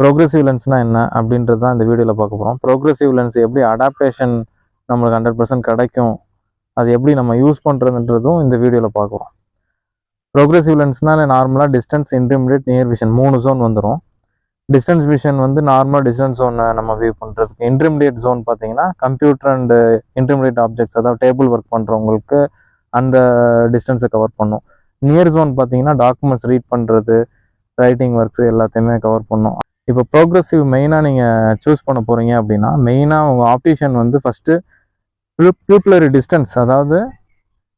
Progressive லென்ஸ்னால் என்ன அப்படின்றது தான் இந்த வீடியோவில் பார்க்க போகிறோம். ப்ரோக்ரெசிவ் லென்ஸ் எப்படி அடாப்டேஷன் நம்மளுக்கு 100% கிடைக்கும், அது எப்படி நம்ம யூஸ் பண்ணுறதுன்றதும் இந்த வீடியோவில் பார்க்குறோம். ப்ரோக்ரெசிவ் லென்ஸ்னால் நார்மலாக distance, intermediate, near vision 3 zone வந்துடும். டிஸ்டன்ஸ் விஷன் வந்து நார்மலாக டிஸ்டன்ஸ் ஜோனை நம்ம வியூ பண்ணுறதுக்கு. இன்டர்மீடியட் ஜோன் பார்த்தீங்கன்னா கம்ப்யூட்டர் அண்டு இன்டர்மீடியட் ஆப்ஜெக்ட்ஸ், அதாவது டேபிள் ஒர்க் பண்ணுறவங்களுக்கு அந்த டிஸ்டன்ஸை கவர் பண்ணும். நியர் ஜோன் பார்த்தீங்கன்னா டாக்குமெண்ட்ஸ் ரீட் பண்ணுறது, ரைட்டிங் ஒர்க்ஸ் எல்லாத்தையுமே கவர் பண்ணும். இப்போ ப்ரோக்ரெசிவ் மெயினாக நீங்கள் சூஸ் பண்ண போகிறீங்க அப்படின்னா, மெயினாக உங்கள் ஆப்டிஷன் வந்து ஃபஸ்ட்டு பியூப்லரி டிஸ்டன்ஸ், அதாவது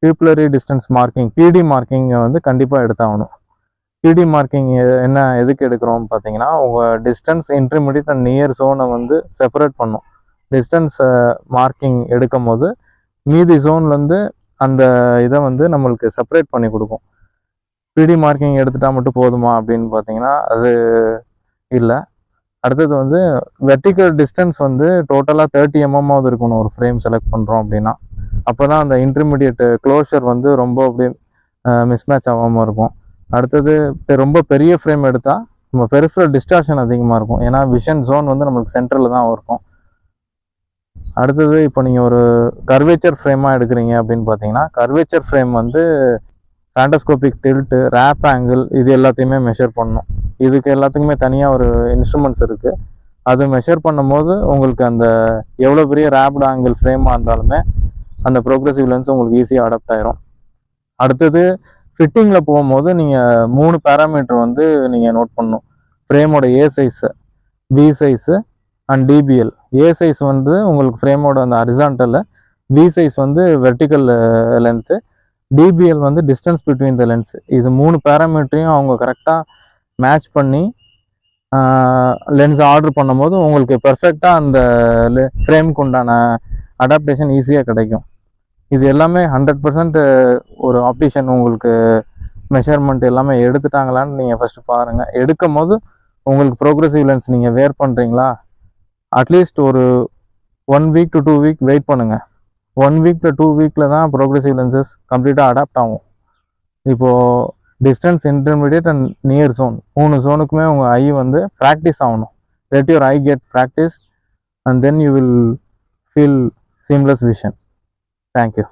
பியூப்லரி டிஸ்டன்ஸ் மார்க்கிங், பிடி மார்க்கிங்கை வந்து கண்டிப்பாக எடுத்தாகணும். பிடி மார்க்கிங் என்ன எதுக்கு எடுக்கிறோம் பார்த்தீங்கன்னா, உங்கள் டிஸ்டன்ஸ், இன்டர்மீடியட் அண்ட் நியர் ஜோனை வந்து செப்பரேட் பண்ணும். டிஸ்டன்ஸ் மார்க்கிங் எடுக்கும் போது மீதி ஜோன்லேருந்து அந்த இதை வந்து நம்மளுக்கு செப்பரேட் பண்ணி கொடுக்கும். பிடி மார்க்கிங் எடுத்துட்டால் மட்டும் போதுமா அப்படின்னு பார்த்தீங்கன்னா அது இல்லை. அடுத்தது வந்து வெர்டிக்கல் டிஸ்டன்ஸ் வந்து டோட்டலாக 30 mm இருக்கணும் ஒரு ஃப்ரேம் செலக்ட் பண்ணுறோம் அப்படின்னா. அப்போ தான் அந்த இன்டர்மீடியட் க்ளோஷர் வந்து ரொம்ப அப்படியே மிஸ்மேட்ச் ஆகாமல் இருக்கும். அடுத்தது ரொம்ப பெரிய ஃப்ரேம் எடுத்தால் நம்ம பெரிஃபரல் டிஸ்டார்ஷன் அதிகமாக இருக்கும். ஏன்னா விஷன் ஜோன் வந்து நம்மளுக்கு சென்டரில் தான் இருக்கும். அடுத்தது இப்போ நீங்கள் ஒரு கர்வேச்சர் ஃப்ரேமாக எடுக்கிறீங்க அப்படின்னு பார்த்தீங்கன்னா, கர்வேச்சர் ஃப்ரேம் வந்து ஃபேண்டஸ்கோபிக் டில்ட்டு, ரேப் ஆங்கிள் இது எல்லாத்தையுமே மெஷர் பண்ணணும். இதுக்கு எல்லாத்துக்குமே தனியாக ஒரு இன்ஸ்ட்ருமெண்ட்ஸ் இருக்குது. அது மெஷர் பண்ணும் போது உங்களுக்கு அந்த எவ்வளோ பெரிய ரேப்டு ஆங்கிள் ஃப்ரேமாக இருந்தாலுமே அந்த ப்ரோக்ரெசிவ் லென்ஸ் உங்களுக்கு ஈஸியாக அடாப்ட் ஆகிரும். அடுத்தது ஃபிட்டிங்கில் போகும்போது நீங்கள் 3 பேராமீட்டர் வந்து நீங்கள் நோட் பண்ணணும். ஃப்ரேமோட A size, B size and DBL. A size வந்து உங்களுக்கு ஃப்ரேமோட அந்த ஹரிசான்டல், பி சைஸ் வந்து வெர்டிக்கல் லென்த்து, டிபிஎல் வந்து டிஸ்டன்ஸ் பிட்வீன் த லென்ஸ். இது 3 பேராமீட்டரையும் அவங்க கரெக்டாக மேட்ச் பண்ணி லென்ஸ் ஆர்டர் பண்ணும்போது உங்களுக்கு பெர்ஃபெக்டாக அந்த ஃப்ரேமுக்கு உண்டான அடாப்டேஷன் ஈஸியாக கிடைக்கும். இது எல்லாமே 100% ஒரு ஆப்டிஷன் உங்களுக்கு மெஷர்மெண்ட் எல்லாமே எடுத்துட்டாங்களான்னு நீங்கள் ஃபஸ்ட்டு பாருங்கள். எடுக்கும் போது உங்களுக்கு ப்ரோக்ரெசிவ் லென்ஸ் நீங்கள் வேர் பண்ணுறீங்களா, அட்லீஸ்ட் ஒரு 1 week to 2 week வெயிட் பண்ணுங்கள். 1 week to 2 weekல தான் ப்ரோக்ரெசிவ் லென்சஸ் கம்ப்ளீட்டாக அடாப்ட் ஆகும். இப்போது distance, intermediate and near zone 3 ஜோனுக்குமே உங்கள் ஐ வந்து ப்ராக்டிஸ் ஆகணும். Let your eye get practice and then you will feel seamless vision. Thank you.